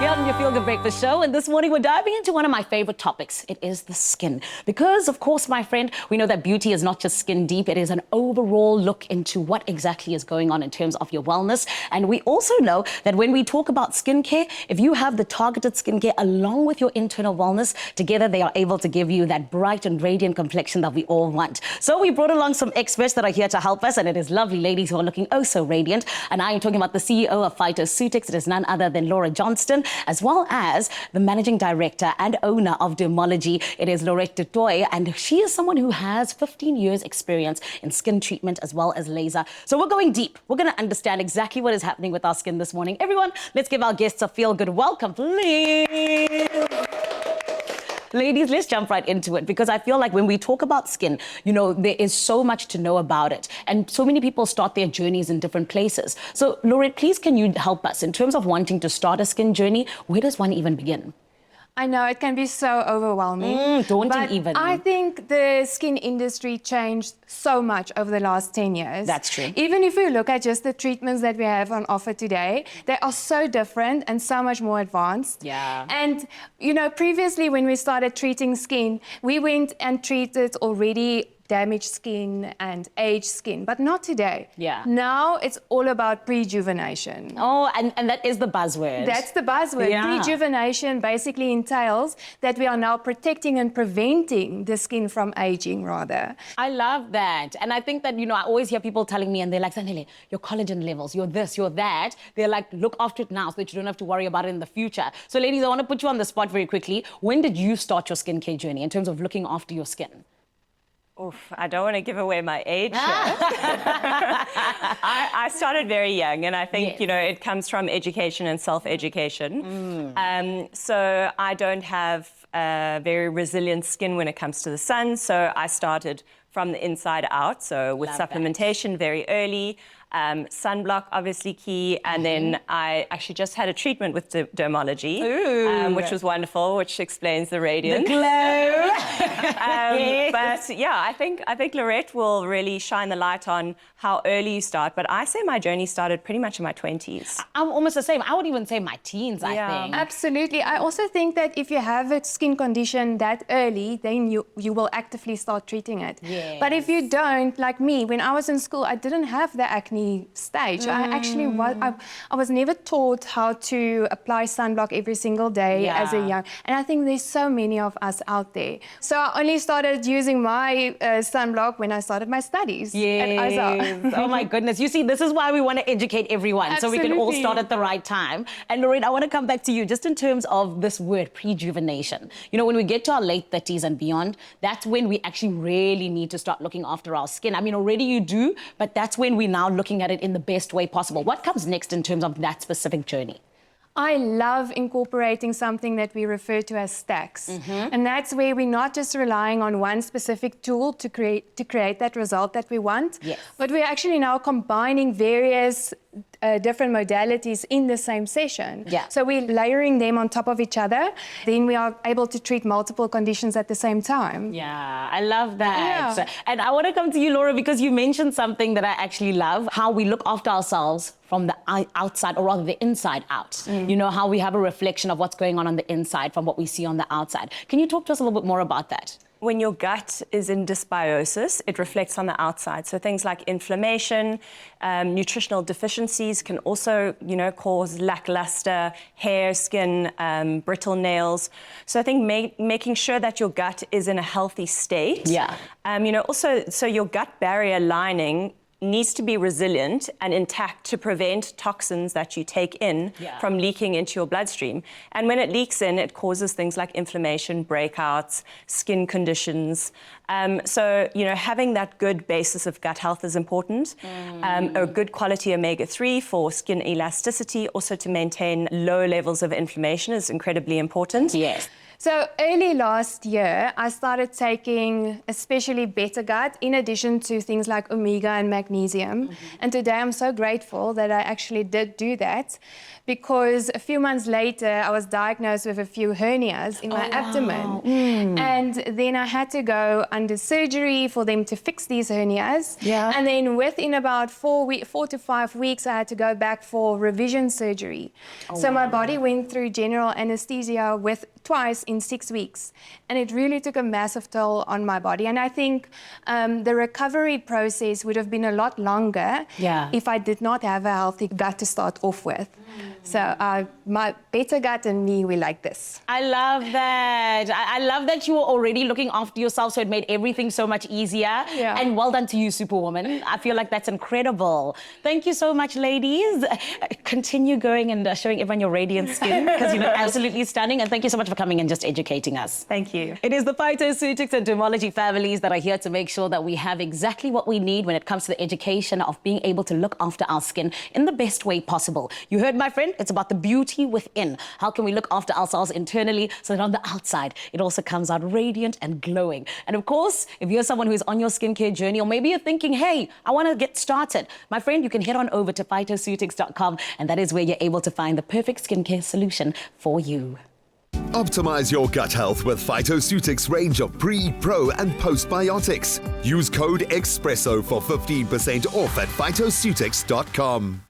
Here on your Feel Good Breakfast Show, and this morning we're diving into one of my favorite topics. It is the skin. Because, of course, my friend, we know that beauty is not just skin deep, it is an overall look into what exactly is going on in terms of your wellness. And we also know that when we talk about skincare, if you have the targeted skincare along with your internal wellness, together they are able to give you that bright and radiant complexion that we all want. So we brought along some experts that are here to help us, and it is lovely ladies who are looking oh so radiant. And I am talking about the CEO of PHYTOCEUTICS. It is none other than Laura Johnston, as well as the managing director and owner of Dermology. It is Lorette du Toit, and she is someone who has 15 years experience in skin treatment as well as laser. So we're going deep. We're going to understand exactly what is happening with our skin this morning. Everyone, let's give our guests a feel-good welcome, please. Ladies, let's jump right into it, because I feel like when we talk about skin, you know, there is so much to know about it. And so many people start their journeys in different places. So, Lorette, please, can you help us in terms of wanting to start a skin journey? Where does one even begin? I know it can be so overwhelming. Daunting but even. I think the skin industry changed so much over the last 10 years. That's true. Even if we look at just the treatments that we have on offer today, they are so different and so much more advanced. Yeah. And, you know, previously when we started treating skin, we went and treated already damaged skin and aged skin, but not today. Yeah. Now it's all about prejuvenation. Oh, and that is the buzzword. That's the buzzword. Yeah. Prejuvenation basically entails that we are now protecting and preventing the skin from aging, rather. I love that. And I think that, you know, I always hear people telling me, and they're like, Sanele, your collagen levels, you're this, you're that. They're like, look after it now so that you don't have to worry about it in the future. So ladies, I want to put you on the spot very quickly. When did you start your skincare journey in terms of looking after your skin? Oof, I don't want to give away my age here. I started very young, and I think, yes, you know, it comes from education and self-education. So I don't have very resilient skin when it comes to the sun, so I started from the inside out, so with Love supplementation very early. Sunblock, obviously key, and then I actually just had a treatment with Dermology, which was wonderful, which explains the radiance. The glow. Yes. But yeah, I think Lorette will really shine the light on how early you start. But I say my journey started pretty much in my 20s. I'm almost the same. I would even say my teens, I think. Absolutely. I also think that if you have a skin condition that early, then you will actively start treating it. Yes. But if you don't, like me, when I was in school, I didn't have the acne stage. I actually was never taught how to apply sunblock every single day as a young. And I think there's so many of us out there. So I only started using my sunblock when I started my studies at ISA. Oh my goodness. You see, this is why we want to educate everyone. Absolutely. So we can all start at the right time. And Lorette, I want to come back to you just in terms of this word, prejuvenation. You know, when we get to our late 30s and beyond, that's when we actually really need to start looking after our skin. I mean, already you do, but that's when we're now looking at it in the best way possible. What comes next in terms of that specific journey? I love incorporating something that we refer to as stacks. And that's where we're not just relying on one specific tool to create that result that we want, but we're actually now combining various different modalities in the same session. So we're layering them on top of each other. Then we are able to treat multiple conditions at the same time. Yeah, I love that. And I want to come to you, Laura, because you mentioned something that I actually love, how we look after ourselves from the outside, or rather the inside out. You know, how we have a reflection of what's going on the inside from what we see on the outside. Can you talk to us a little bit more about that? When your gut is in dysbiosis, it reflects on the outside. So things like inflammation, nutritional deficiencies can also, you know, cause lackluster hair, skin, brittle nails. So I think making sure that your gut is in a healthy state. You know, also, so your gut barrier lining needs to be resilient and intact to prevent toxins that you take in from leaking into your bloodstream. And when it leaks in, it causes things like inflammation, breakouts, skin conditions. So, you know, having that good basis of gut health is important. A good quality omega-3 for skin elasticity, also to maintain low levels of inflammation, is incredibly important. So early last year, I started taking especially Better Gut in addition to things like omega and magnesium. And today I'm so grateful that I actually did do that, because a few months later, I was diagnosed with a few hernias in my abdomen. And then I had to go under surgery for them to fix these hernias. And then within about 4 to 5 weeks, I had to go back for revision surgery. So my body went through general anesthesia twice in 6 weeks. And it really took a massive toll on my body. And I think the recovery process would have been a lot longer if I did not have a healthy gut to start off with. So my Better Gut and me, we like this. I love that. I love that you were already looking after yourself, so it made everything so much easier. And well done to you, Superwoman. I feel like that's incredible. Thank you so much, ladies. Continue going and showing everyone your radiant skin, because you look absolutely stunning. And thank you so much for coming and just educating us. Thank you. It is the PHYTOCEUTICS and dermology families that are here to make sure that we have exactly what we need when it comes to the education of being able to look after our skin in the best way possible. You heard my friend, it's about the beauty within. How can we look after ourselves internally so that on the outside, it also comes out radiant and glowing. And of course, if you're someone who's on your skincare journey, or maybe you're thinking, hey, I want to get started, my friend, you can head on over to PHYTOCEUTICS.com, and that is where you're able to find the perfect skincare solution for you. Optimize your gut health with PHYTOCEUTICS range of pre, pro, and postbiotics. Use code EXPRESSO for 15% off at PHYTOCEUTICS.com.